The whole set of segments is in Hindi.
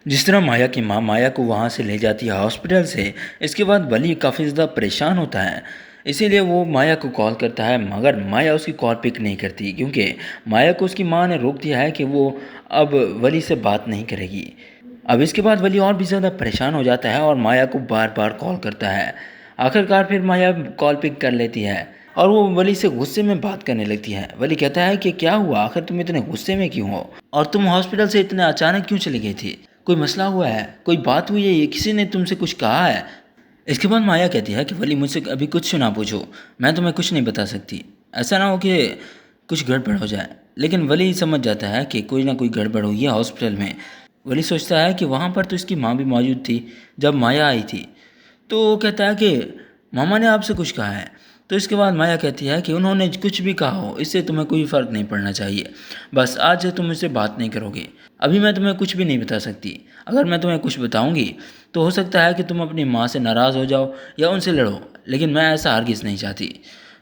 जिस तरह माया की माँ माया को वहाँ से ले जाती है हॉस्पिटल से, इसके बाद वली काफ़ी ज़्यादा परेशान होता है। इसीलिए वो माया को कॉल करता है, मगर माया उसकी कॉल पिक नहीं करती, क्योंकि माया को उसकी माँ ने रोक दिया है कि वो अब वली से बात नहीं करेगी। अब इसके बाद वली और भी ज़्यादा परेशान हो जाता है और माया को बार बार कॉल करता है। आखिरकार फिर माया कॉल पिक कर लेती है और वो वली से गुस्से में बात करने लगती है। वली कहता है कि क्या हुआ, आखिर तुम इतने गुस्से में क्यों हो, और तुम हॉस्पिटल से इतने अचानक क्यों चली गई थी? कोई मसला हुआ है, कोई बात हुई है, ये किसी ने तुमसे कुछ कहा है? इसके बाद माया कहती है कि वली मुझसे अभी कुछ ना पूछो, मैं तुम्हें कुछ नहीं बता सकती, ऐसा ना हो कि कुछ गड़बड़ हो जाए। लेकिन वली समझ जाता है कि कोई ना कोई गड़बड़ हुई है हॉस्पिटल में। वली सोचता है कि वहाँ पर तो इसकी माँ भी मौजूद थी जब माया आई थी। तो वो कहता है कि मामा ने आपसे कुछ कहा है। तो इसके बाद माया कहती है कि उन्होंने कुछ भी कहा हो, इससे तुम्हें कोई फ़र्क नहीं पड़ना चाहिए। बस आज से तुम मुझसे बात नहीं करोगे। अभी मैं तुम्हें कुछ भी नहीं बता सकती। अगर मैं तुम्हें कुछ बताऊंगी तो हो सकता है कि तुम अपनी माँ से नाराज़ हो जाओ या उनसे लड़ो, लेकिन मैं ऐसा हरगिज़ नहीं चाहती।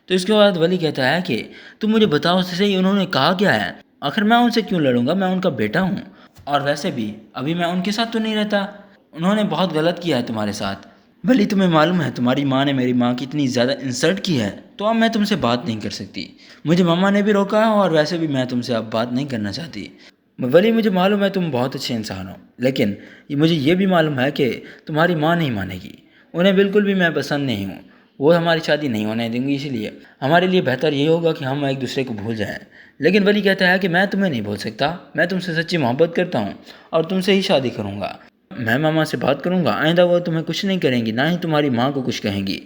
तो इसके बाद वली कहता है कि तुम मुझे बताओ तो सही, उन्होंने कहा क्या है? आखिर मैं उनसे क्यों लड़ूंगा, मैं उनका बेटा हूँ। और वैसे भी अभी मैं उनके साथ तो नहीं रहता। उन्होंने बहुत गलत किया है तुम्हारे साथ। भले तुम्हें मालूम है तुम्हारी माँ ने मेरी माँ की इतनी ज़्यादा इंसल्ट की है, तो अब मैं तुमसे बात नहीं कर सकती। मुझे मम्मा ने भी रोका है और वैसे भी मैं तुमसे अब बात नहीं करना चाहती। भले मुझे मालूम है तुम बहुत अच्छे इंसान हो, लेकिन मुझे ये भी मालूम है कि तुम्हारी माँ नहीं मानेगी। उन्हें बिल्कुल भी मैं पसंद नहीं हूँ। वो हमारी शादी नहीं होने देंगी, इसलिए हमारे लिए बेहतर ये होगा कि हम एक दूसरे को भूल जाएं। लेकिन वली कहता है कि मैं तुम्हें नहीं भूल सकता, मैं तुमसे सच्ची मोहब्बत करता हूँ और तुमसे ही शादी करूँगा। मैं मामा से बात करूंगा, आइंदा वो तुम्हें कुछ नहीं करेंगी, ना ही तुम्हारी माँ को कुछ कहेंगी।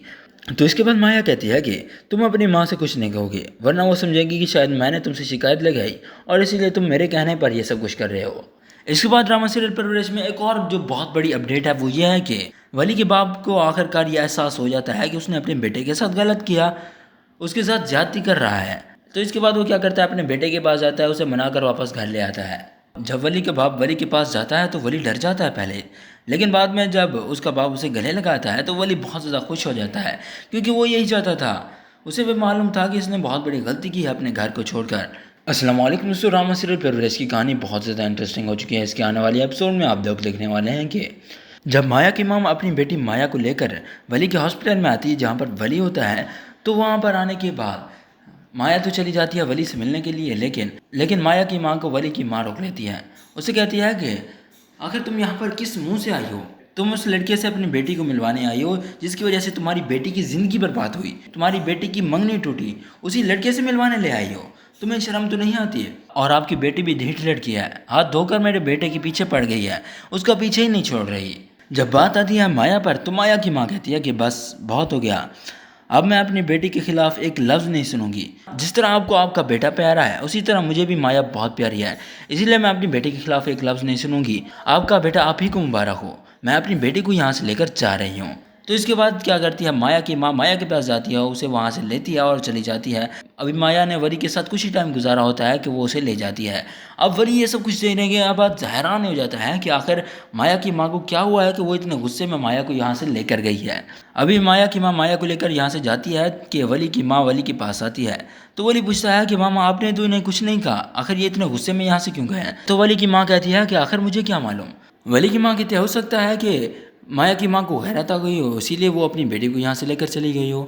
तो इसके बाद माया कहती है कि तुम अपनी माँ से कुछ नहीं कहोगे, वरना वो समझेगी कि शायद मैंने तुमसे शिकायत लगाई और इसीलिए तुम मेरे कहने पर ये सब कुछ कर रहे हो। इसके बाद ड्रामा सीरियल परवरिश में एक और जो बहुत बड़ी अपडेट है वो ये है कि वली के बाप को आखिरकार ये एहसास हो जाता है कि उसने अपने बेटे के साथ गलत किया, उसके साथ ज्यादती कर रहा है। तो इसके बाद वो क्या करता है, अपने बेटे के पास जाता है, उसे मनाकर वापस घर ले आता है। जब वली के बाप वली के पास जाता है तो वली डर जाता है पहले, लेकिन बाद में जब उसका बाप उसे गले लगाता है तो वली बहुत ज़्यादा खुश हो जाता है, क्योंकि वो यही चाहता था। उसे भी मालूम था कि इसने बहुत बड़ी गलती की है अपने घर को छोड़कर। अस्सलाम वालेकुम दोस्तों, रामा सीरियल परवरिश की कहानी बहुत ज़्यादा इंटरेस्टिंग हो चुकी है। इसके आने वाली एपिसोड में आप लोग देखने वाले हैं कि जब माया की माम अपनी बेटी माया को लेकर वली के हॉस्पिटल में आती है जहाँ पर वली होता है, तो वहाँ पर आने के बाद माया तो चली जाती है वली से मिलने के लिए, लेकिन माया की माँ को वली की माँ रोक लेती है। उसे कहती है कि आखिर तुम यहाँ पर किस मुंह से आई हो? तुम उस लड़के से अपनी बेटी को मिलवाने आई हो जिसकी वजह से तुम्हारी बेटी की जिंदगी बर्बाद हुई, तुम्हारी बेटी की मंगनी टूटी, उसी लड़के से मिलवाने ले आई हो। तुम्हें शर्म तो नहीं आती है? और आपकी बेटी भी ढीठ लड़की है, हाथ धोकर मेरे बेटे के पीछे पड़ गई है, उसका पीछे ही नहीं छोड़ रही। जब बात आती है माया पर, तो माया की माँ कहती है कि बस बहुत हो गया, अब मैं अपनी बेटी के खिलाफ एक लफ्ज़ नहीं सुनूंगी। जिस तरह आपको आपका बेटा प्यारा है, उसी तरह मुझे भी माया बहुत प्यारी है, इसीलिए मैं अपनी बेटी के खिलाफ एक लफ्ज़ नहीं सुनूंगी। आपका बेटा आप ही को मुबारक हो, मैं अपनी बेटी को यहाँ से लेकर जा रही हूँ। तो इसके बाद क्या करती है माया की माँ, माया के पास जाती है, उसे वहाँ से लेती है और चली जाती है। अभी माया ने वरी के साथ कुछ ही टाइम गुजारा होता है कि वो उसे ले जाती है। अब वरी ये सब कुछ देखने के बाद हैरान हो जाता है कि आखिर माया की माँ को क्या हुआ है कि वो इतने गुस्से में माया को यहाँ से लेकर गई है। अभी माया की माँ माया को लेकर यहाँ से जाती है कि वली की माँ वली के पास आती है। तो वली पूछता है कि मामा आपने तो इन्हें कुछ नहीं कहा, आखिर ये इतने गुस्से में यहाँ से क्यों गए हैं? तो वली की माँ कहती है कि आखिर मुझे क्या मालूम। वली की माँ कहती है हो सकता है कि माया की माँ को गैरत आ गई हो, इसीलिए वो अपनी बेटी को यहाँ से लेकर चली गई हो।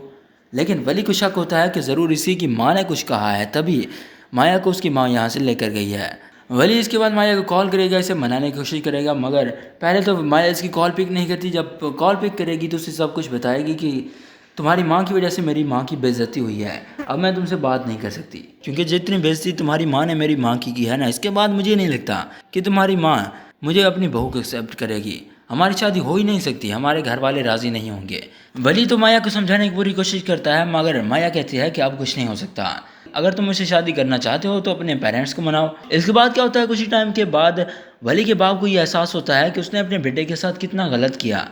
लेकिन वली को शक होता है कि ज़रूर इसी की माँ ने कुछ कहा है, तभी माया को उसकी माँ यहाँ से लेकर गई है। वली इसके बाद माया को कॉल करेगा, इसे मनाने की कोशिश करेगा, मगर पहले तो माया इसकी कॉल पिक नहीं करती। जब कॉल पिक करेगी तो उसे सब कुछ बताएगी कि तुम्हारी माँ की वजह से मेरी माँ की बेइज्जती हुई है, अब मैं तुमसे बात नहीं कर सकती, क्योंकि जितनी बेइज्जती तुम्हारी माँ ने मेरी माँ की है ना, इसके बाद मुझे नहीं लगता कि तुम्हारी माँ मुझे अपनी बहू को एक्सेप्ट करेगी। हमारी शादी हो ही नहीं सकती, हमारे घर वाले राज़ी नहीं होंगे। वली तो माया को समझाने की पूरी कोशिश करता है, मगर माया कहती है कि अब कुछ नहीं हो सकता, अगर तुम मुझसे शादी करना चाहते हो तो अपने पेरेंट्स को मनाओ। इसके बाद क्या होता है, कुछ ही टाइम के बाद वली के बाप को ये एहसास होता है कि उसने अपने बेटे के साथ कितना गलत किया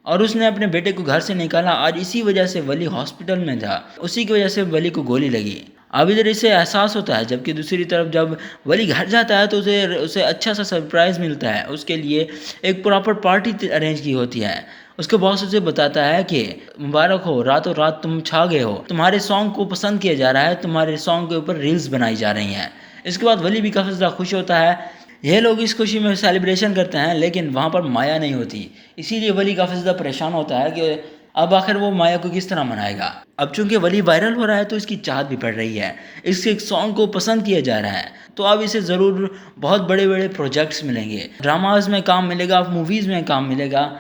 और उसने अपने बेटे को घर से निकाला। आज इसी वजह से वली हॉस्पिटल में था, उसी की वजह से वली को गोली लगी। अब इधर इसे एहसास होता है, जबकि दूसरी तरफ जब वली घर जाता है तो उसे उसे अच्छा सा सरप्राइज़ मिलता है। उसके लिए एक प्रॉपर पार्टी अरेंज की होती है। उसके बॉस उसे बताता है कि मुबारक हो, रातों रात तुम छा गए हो, तुम्हारे सॉन्ग को पसंद किया जा रहा है, तुम्हारे सॉन्ग के ऊपर रील्स बनाई जा रही हैं। इसके बाद वली भी काफ़ी ज़्यादा खुश होता है। ये लोग इस खुशी में सेलिब्रेशन करते हैं, लेकिन वहाँ पर माया नहीं होती। इसीलिए वली काफ़ी ज़्यादा परेशान होता है कि अब आखिर वो माया को किस तरह मनाएगा। अब चूंकि वली वायरल हो रहा है तो इसकी चाहत भी बढ़ रही है, इसके एक सॉन्ग को पसंद किया जा रहा है, तो अब इसे ज़रूर बहुत बड़े बड़े प्रोजेक्ट्स मिलेंगे, ड्रामाज में काम मिलेगा, मूवीज़ में काम मिलेगा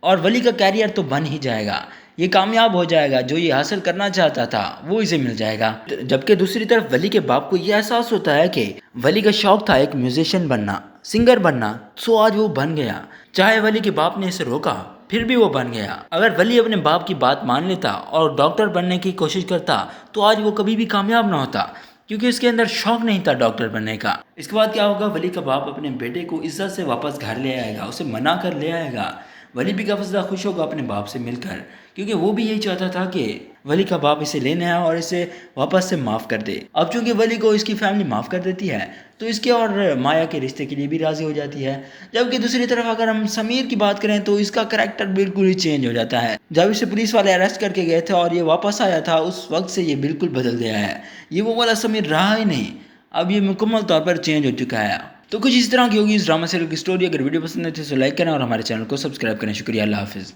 और वली का कैरियर तो बन ही जाएगा। ये कामयाब हो जाएगा, जो ये हासिल करना चाहता था वो इसे मिल जाएगा। जबकि दूसरी तरफ वली के बाप को ये एहसास होता है कि वली का शौक था एक म्यूजिशियन बनना, सिंगर बनना, सो आज वो बन गया। चाहे वली के बाप ने इसे रोका, फिर भी वो बन गया। अगर वली अपने बाप की बात मान लेता और डॉक्टर बनने की कोशिश करता तो आज वो कभी भी कामयाब ना होता, क्योंकि इसके अंदर शौक नहीं था डॉक्टर बनने का। इसके बाद क्या होगा, वली का बाप अपने बेटे को इज्जत से वापस घर ले आएगा, उसे मना कर ले आएगा। वली भी काफ़ी ज़्यादा खुश होगा अपने बाप से मिलकर, क्योंकि वो भी यही चाहता था कि वली का बाप इसे लेने आए और इसे वापस से माफ़ कर दे। अब चूंकि वली को इसकी फैमिली माफ़ कर देती है तो इसके और माया के रिश्ते के लिए भी राज़ी हो जाती है। जबकि दूसरी तरफ अगर हम समीर की बात करें तो इसका करैक्टर बिल्कुल ही चेंज हो जाता है। जब इसे पुलिस वाले अरेस्ट करके गए थे और ये वापस आया था, उस वक्त से ये बिल्कुल बदल गया है। ये वो वाला समीर रहा ही नहीं, अब ये मुकम्मल तौर पर चेंज हो चुका है। तो कुछ इस तरह की होगी इस ड्रामा सीरियल की स्टोरी। अगर वीडियो पसंद है तो इसे लाइक करें और हमारे चैनल को सब्सक्राइब करें। शुक्रिया, अल्लाह हाफिज़।